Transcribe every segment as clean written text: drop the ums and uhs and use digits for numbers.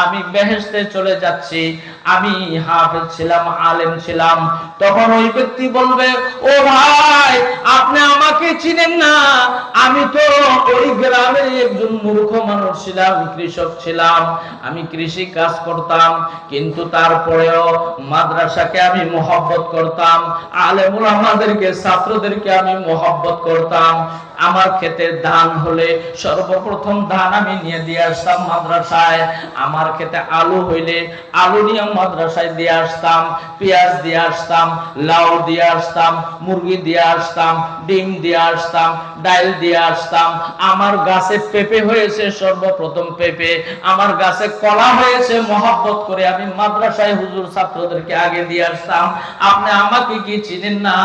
আমি বেহেশতে চলে যাচ্ছি, আমি হাফেজ ছিলাম, আলেম ছিলাম। তখন ওই ব্যক্তি বলবে, ও ভাই আপনি আমাকে চিনেন না, আমি তো ওই গ্রামের একজন মূর্খ মানুষ ছিলাম, কৃষক ছিলাম, আমি কৃষি কাজ করতাম, কিন্তু তারপরেও মাদ্রাসাকে আমি মহব্বত করতাম, আলেম উলামাদেরকে, ছাত্রদেরকে আমি মহব্বত করতাম। আমার ক্ষেতে ধান হলে সর্বপ্রথম ধান আমি নিয়ে দিয়ে আসতাম মাদ্রাসায়, আমার ক্ষেতে আলু হইলে আলু নিয়ে মাদ্রাসায় দিয়ে আসতাম, পেঁয়াজ দিয়ে আসতাম, লাউ দিয়ে আসতাম, মুরগি দিয়ে আসতাম, ডিম দিয়ে আসতাম, ডাল দিয়ে আসতাম। আমার গাছে পেঁপে হয়েছে, সর্বপ্রথম পেঁপে, আমার গাছে কলা হয়েছে, মহব্বত করে আমি মাদ্রাসায় হুজুর ছাত্রদেরকে আগে দিয়ে আসতাম। আপনি আমাকে কি চিনেন না?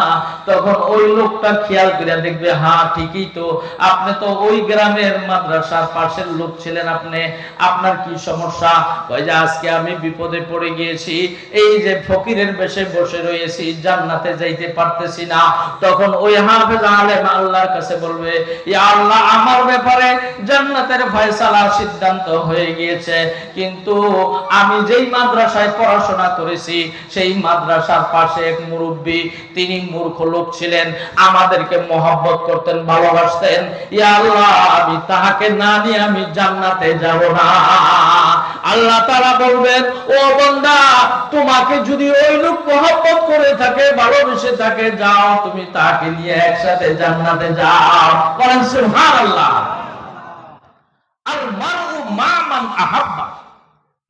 তখন ওই লোকটা খেয়াল করে দেখবে, হ্যাঁ ঠিকই তো, আপনি তো ওই গ্রামের মাদ্রাসার পাশের লোক ছিলেন, আপনি, আপনার কি সমস্যা? কই যে আজকে আমি বিপদে পড়ে গিয়েছি, এই যে ফকিরের বেশে বসে রয়েছি, জান্নাতে যাইতে পারতেছি না। তখন ওই হাফেজ আলেম আল্লাহর কাছে বলবে, ইয়া আল্লাহ, আমার ব্যাপারে জান্নাতের ফয়সালা সিদ্ধান্ত হয়ে গিয়েছে, কিন্তু আমি যেই মাদ্রাসায় পড়াশোনা করেছি সেই মাদ্রাসার পাশে এক মুরব্বী, তিনি মূর্খ লোক ছিলেন, আমাদেরকে মহব্বত করতেন, ভালোবাসতেন, ইয়া আল্লাহ আমি তাহাকে না নিয়ে আমি জান্নাতে যাব না। আল্লাহ তাআলা বলবেন, ও বান্দা, তোমাকে যদি ওই লোক মহব্বত করে থাকে, ভালোবেসে থাকে, যাও তুমি তাকে নিয়ে একসাথে জান্নাতে যাও। বলেন সুবহানাল্লাহ। আল মারউ মা মান আহাব্বা,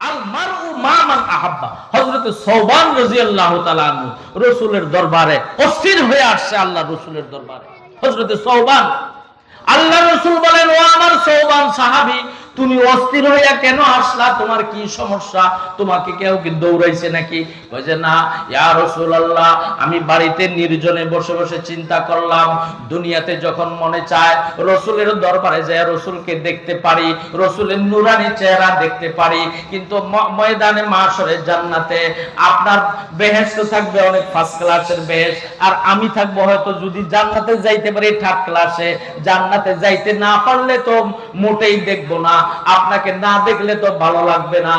আল মারউ মা মান আহাব্বা। হযরত সওবান রাদিয়াল্লাহু তাআলা আনহু রাসূলের দরবারে অস্থির হয়ে আসছে, আল্লাহ রাসূলের দরবারে। হযরত সওবান, আল্লাহ রাসূল বলেন, ও আমার সওবান সাহাবী, তুমি অস্থির হইয়া কেন আসলা? তোমার কি সমস্যা? তোমাকে কেউ কি দৌড়াইছে নাকি? কয় যে না ইয়া রাসূলুল্লাহ, আমি বাড়িতে নির্জনে বসে বসে চিন্তা করলাম, দুনিয়াতে যখন মনে চায় রাসূলের দরবারে যায় রাসূলকে দেখতে পারি, রাসূলের নূরানি চেহারা দেখতে পারি, কিন্তু ময়দানে মাশরে জান্নাতে আপনার বেহেশত থাকবে অনেক ফার্স্ট ক্লাসের বেহেশত, আর আমি থাকবো হয়তো, যদি জান্নাতে যাইতে পারি থার্ড ক্লাসে, জান্নাতে যাইতে না পারলে তো মোটেই দেখবো না, আপনাকে না দেখলে তো ভালো লাগবে না।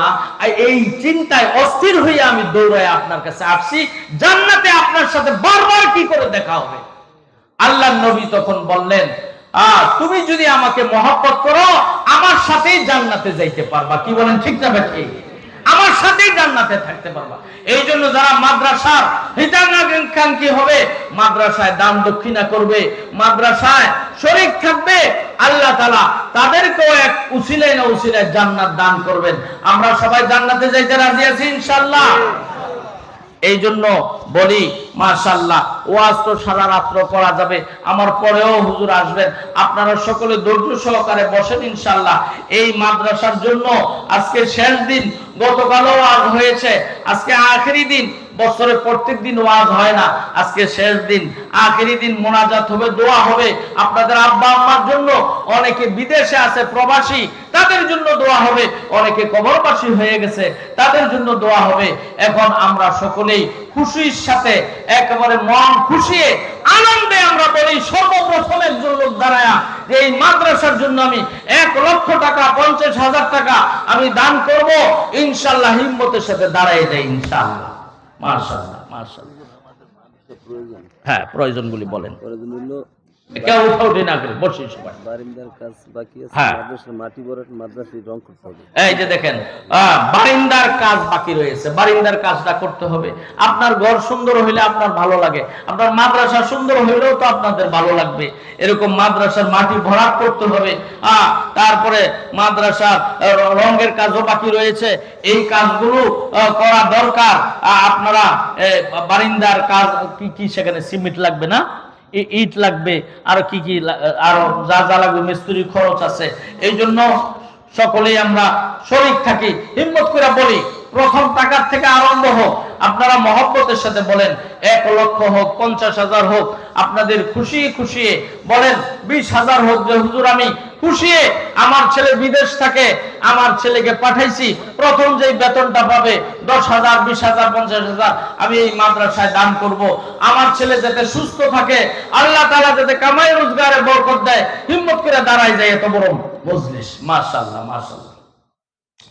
এই চিন্তায় অস্থির হয়ে আমি দৌড়ায় আপনার কাছে আসছি, জান্নাতে আপনার সাথে বারবার কি করে দেখা হবে? আল্লাহর নবী তখন বললেন, তুমি যদি আমাকে মহব্বত করো, আমার সাথেই জান্নাতে যাইতে পারবা। কি বলেন, ঠিক না ভাই? আমার সাথেই জান্নাতে থাকতে পারবা। এই জন্য যারা মাদ্রাসার হিতাকাঙ্ক্ষী হবে, মাদ্রাসায় দান দক্ষিণা করবে, মাদ্রাসায় শরীক থাকবে, আল্লাহ তাআলা তাদেরকেও এক উসিলায় না উসিলায় জান্নাত দান করবেন। আমরা সবাই জান্নাতে যাইতে রাজি আছি ইনশাআল্লাহ। এই জন্য বলি, মাশাআল্লাহ, ওয়াজ তো সারা রাত্র করা যাবে, আমার পরেও হুজুর আসবেন, আপনারা সকলে ধৈর্য সহকারে বসেন ইনশাআল্লাহ। এই মাদ্রাসার জন্য আজকে শেষ দিন, গতকালও ওয়াজ হয়েছে, আজকে আখেরি দিন, বছরে প্রত্যেক দিন ওয়াজ হয় না, আজকে শেষ দিন, আখেরি দিন, মোনাজাত হবে, দোয়া হবে। আপনাদের আব্বা আম্মার জন্য, অনেকে বিদেশে আছে প্রবাসী, তাদের জন্য দোয়া হবে, অনেকে কবরবাসী হয়ে গেছে, তাদের জন্য দোয়া হবে। এখন আমরা সকলেই খুশির সাথে, একেবারে মন খুশিয়ে আনন্দে আমরা বলি, সর্বপ্রথম একজন লোক দাঁড়ায়া যে এই মাদ্রাসার জন্য আমি 1 লক্ষ টাকা, 50,000 টাকা আমি দান করব, ইনশাআল্লাহ হিম্মতের সাথে দাঁড়ায় যাই ইনশাআল্লাহ। মাশাআল্লাহ, মাশাআল্লাহ। হ্যাঁ, প্রয়োজনগুলি বলেন। প্রয়োজন হলো কেউ উঠে না করে বসে সবাই। বারিন্দার কাজ বাকি আছে, মাদ্রাসার মাটি ভরাট, মাদ্রাসার রং করতে হবে। এই যে দেখেন, বারিন্দার কাজ বাকি রয়েছে, বারিন্দার কাজটা করতে হবে। আপনার ঘর সুন্দর হইলে আপনার ভালো লাগে, আপনার মাদ্রাসা সুন্দর হইলেও তো আপনাদের ভালো লাগবে। এরকম মাদ্রাসার মাটি ভরাট করতে হবে। তারপরে মাদ্রাসার রঙের কাজও বাকি রয়েছে, এই কাজগুলো করা দরকার। আপনারা বারিন্দার কাজ কি কি, সেখানে সিমেন্ট লাগবে না, ইট লাগবে, আর কি কি আরো যা যা লাগবে, মিস্ত্রি খরচ আছে। এই জন্য সকলেই আমরা শরীক থাকি, হিম্মত করে বলি, প্রথম টাকার থেকে আরম্ভ হোক। আপনারা মহব্বতের সাথে বলেন, 1 লক্ষ হোক, 50,000 হোক, আপনাদের খুশি খুশি বলেন, 20,000 হোক, যে হুজুর আমি খুশি, আমার ছেলে বিদেশ থাকে, আমার ছেলেকে পাঠাইছি, প্রথম যেই বেতনটা পাবে 10,000, 20,000, 50,000 আমি এই মাদ্রাসায় দান করব। আমার ছেলে যাতে সুস্থ থাকে, আল্লাহ তাআলা যাতে কামাই রোজগারে বরকত দেয়, হিম্মত করে দাঁড়ায় যায় এত বড় মজলিস। মাশাআল্লাহ, মাশাআল্লাহ।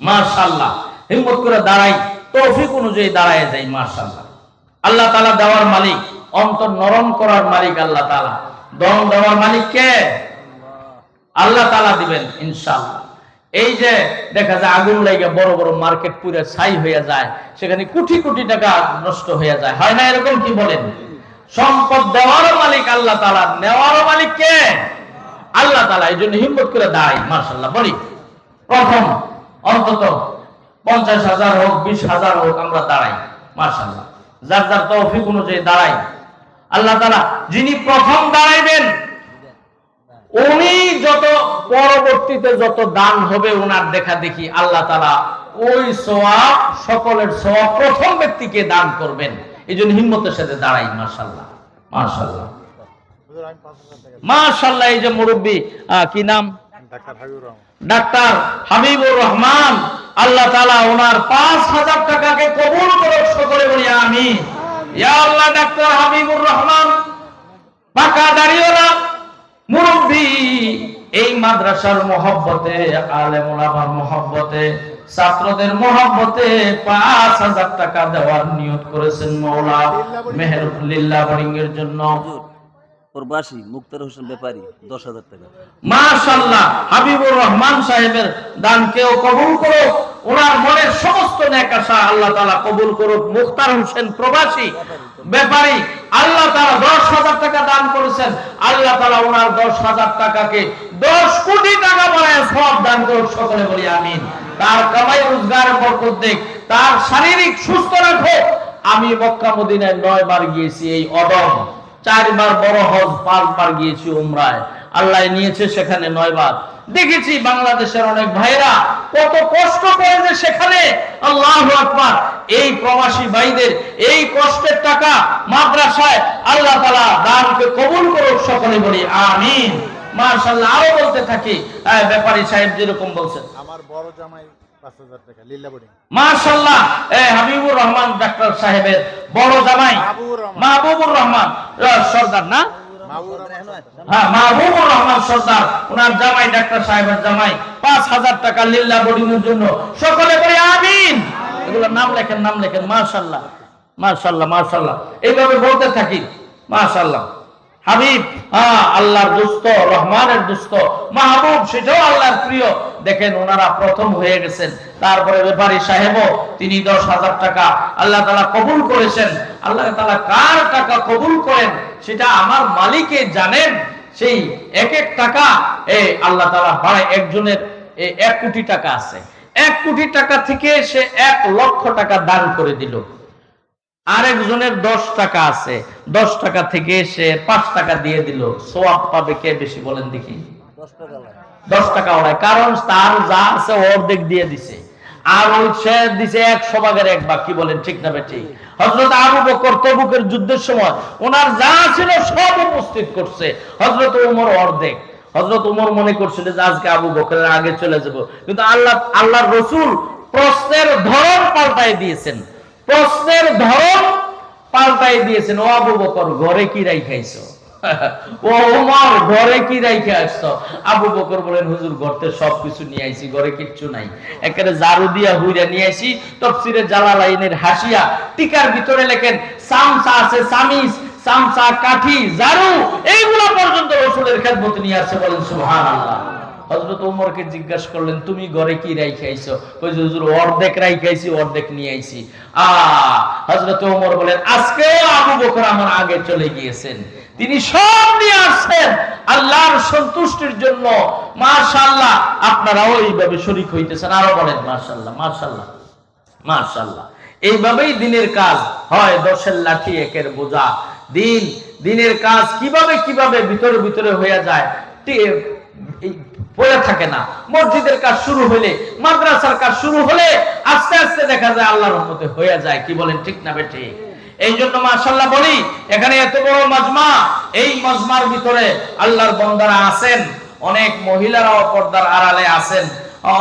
মাশাআল্লাহ, হিম্মত করে দাঁড়াই, তৌফিক অনুযায়ী দাঁড়ায় যাই। মাশাআল্লাহ, আল্লাহ তাআলা দেওয়ার মালিক, অন্তর নরম করার মালিক আল্লাহ তাআলা। দম দেওয়ার মালিক কে? আল্লাহ তাআলা দিবেন ইনশাআল্লাহ। এই যে দেখা যায় আগুন লাগে বড় বড় মার্কেট পুরো ছাই হয়ে যায়, সেখানে কোটি কোটি টাকা নষ্ট হয়ে যায়, হয় না এরকম? কি বলেন? সম্পদ দেওয়ার মালিক আল্লাহ তাআলা, নেওয়ার মালিক কে? আল্লাহ তাআলা। এই জন্য হিম্মত করে দাঁড়াই। মাশাআল্লাহ, বলি প্রথম অন্তত 50,000 হোক, 20,000 হোক, আমরা দাঁড়াই। মাশাআল্লাহ, যার যার তৌফিক অনুযায়ী দাঁড়াই। আল্লাহ তাআলা যিনি প্রথম দাঁড়াইবেন, উনি যত পরবর্তীতে যত দান হবে ওনার দেখা দেখি আল্লাহ তাআলা ওই সওয়াব, সকলের সওয়াব প্রথম ব্যক্তিকে দান করবেন। এই জন্য হিম্মতের সাথে দাঁড়াই। মাশাআল্লাহ, মাশাআল্লাহ, মাশাআল্লাহ। এই যে মুরব্বী, কি নাম? ডাক্তার হাবিবুর রহমান, আল্লাহ তাআলা ওনার 5,000 টাকাকে কবুল করুক, সকলে বলি আমিন। ইয়া আল্লাহ, ডাক্তার হাবিবুর রহমান পাকা দাড়িওয়ালা মুরব্বী, এই মাদ্রাসার মহব্বতে, আলেম ওলামার মহব্বতে, ছাত্রদের মহব্বতে 5,000 টাকা দেওয়ার নিয়ত করেছেন মওলা মেহেরুল্লাহ বোরিংয়ের জন্য। প্রবাসী মুক্তার হোসেন ব্যাপারী 10,000 টাকা। মাশাআল্লাহ, হাবিবুর রহমান সাহেবের দানকেও কবুল করুক, ওনার মনের সমস্ত নেক আশা আল্লাহ তাআলা কবুল করুক। মুক্তার হোসেন প্রবাসী ব্যাপারী, আল্লাহ তাআলা 10,000 টাকা দান করেছেন, আল্লাহ তাআলা ওনার 10,000 টাকাকে 10 কোটি টাকা বানায় সওয়াব দান করুক, সকলে বলি আমিন। তার কামাই রোজগারের বরকত দেখ, তার শারীরিক সুস্থ রাখো। আমি মক্কা মদিনায় 9 বার গিয়েছি, এই অদম 4 বার বড় হজ, 5 বার গিয়েছি উমরায়, আল্লাহ নিয়েছে সেখানে 9 বার। দেখেছি বাংলাদেশের অনেক ভাইরা কত কষ্ট করে যে সেখানে, আল্লাহু আকবার। এই প্রবাসী ভাইদের এই কষ্টের টাকা মাদ্রাসায় আল্লাহ তাআলা দানকে কবুল করুক, সকলে বলি আমিন। মাশাআল্লাহ, আরো বলতে থাকি। ব্যাপারী সাহেব যেরকম বলছেন, আমার বড় জামাই 5,000 টাকা লিল্লা বোর্ডিং। মাশাআল্লাহ, হাবিবুর রহমান ডাক্তার সাহেবের বড় জামাই মাহবুবুর রহমান সরদার, না? হ্যাঁ, মাহবুবুর রহমান সরদার, ওনার জামাই ডাক্তার সাহেবের জামাই 5,000 টাকা লিল্লা বোর্ডিং এর জন্য, সকলে বলি আমিন। এগুলো নাম লেখেন, নাম লেখেন। মাশাআল্লাহ, মাশাআল্লাহ, মাশাআল্লাহ, এইভাবে বলতে থাকি। মাশাআল্লাহ, হাবিব, আল্লাহর দোস্ত, রহমানের দোস্ত, মাহবুব, সেটাও আল্লাহর প্রিয়। দেখেন ওনারা প্রথম হয়ে গেছেন। তারপরে ব্যাপারী সাহেবও তিনি 10,000 টাকা আল্লাহ তাআলা কবুল করেছেন। আল্লাহ তাআলা কার টাকা কবুল করেন সেটা আমার মালিকে জানেন। সেই এক এক টাকা আল্লাহ তাআলা বাড়ায়। একজনের 1 কোটি টাকা আছে, 1 কোটি টাকা থেকে সে 1 লক্ষ টাকা দান করে দিল। আরেকজনের 10 টাকা আছে, 10 টাকা থেকে সে 5 টাকা দিয়ে দিল। সওয়াব পাবে কে বেশি বলেন দেখি? 10 টাকা ওরাই, কারণ তার যা আছে অর্ধেক দিয়ে দিছে, আর ওই সে দিছে 100 ভাগের 1 ভাগ। কি বলেন, ঠিক না বেঠিক? হযরত আবু বকর তবুকের যুদ্ধের সময় ওনার যা ছিল সব উপস্থিত করছে, হযরত ওমর অর্ধেক। হযরত ওমর মনে করছিল যে আজকে আবু বকরের আগে চলে যাব, কিন্তু আল্লাহর রাসূল প্রশ্নের ধরন পাল্টাই দিয়েছেন। প্রশ্নের ধরন পাল্টাই দিয়েছেন। ও আবু বকর, ঘরে কি রাইখাইছো? ও ওমর, ঘরে কি রাইখে আসছো? আবু বকর বলেন, হুজুর ঘরতে সবকিছু নিয়ে আইছি, ঘরে কিচ্ছু নাই, একেবারে জারু দিয়া হুইরা নিয়ে আইছি। তাফসীরে জালালাইনের হাসিয়া টিকার ভিতরে লেখেন, সামসা আছে, সামিস, সামসা, কাঠি, জারু, এইগুলা পর্যন্ত রাসূলের খেদমতে নিয়ে আসছে। বলেন সুবহানাল্লাহ। হযরত ওমরকে জিজ্ঞাসা করলেন, তুমি ঘরে কি রাইখে আইছো? কই যে হুজুর অর্ধেক রাইখে আইছি, অর্ধেক নিয়ে আইছি। হযরত ওমর বলেন, আজকে আবু বকর আমার আগে চলে গিয়েছেন, তিনি সব নিয়ে আসছেন আল্লাহর সন্তুষ্টির জন্য। মাশাআল্লাহ, আপনারা ওইভাবে শরীক হইতেছেন। আরো বলেন মাশাআল্লাহ, মাশাআল্লাহ, মাশাআল্লাহ। এইভাবেই দিনের কাজ হয়। 10-এর লাঠি 1-এর বোঝা। দিনের কাজ কিভাবে কিভাবে ভিতরে ভিতরে হয়ে যায়, পড়ে থাকে না। মসজিদের কাজ শুরু হলে, মাদ্রাসার কাজ শুরু হলে আস্তে আস্তে দেখা যায় আল্লাহর রহমতে হয়ে যায়। কি বলেন, ঠিক না বেঠিক? এই জন্য মাশাআল্লাহ বলি, এখানে এত বড় মাজমা, এই মাজমার ভিতরে আল্লাহর বান্দারা আছেন, অনেক মহিলারাও পর্দার আড়ালে আছেন,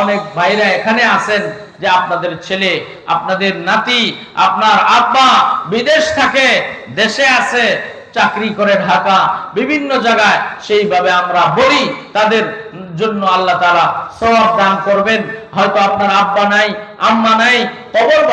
অনেক ভাইরা এখানে আছেন যে আপনাদের ছেলে, আপনাদের নাতি, আপনার আব্বা বিদেশ থাকে, দেশে আছে, চাকরি করে ঢাকা বিভিন্ন জায়গায়, সেইভাবে আমরা বলি, তাদের জন্য আল্লাহ তাআলা সওয়াব দান করবেন। হয়তো আপনার আব্বা নাই, আম্মা নাই, কবর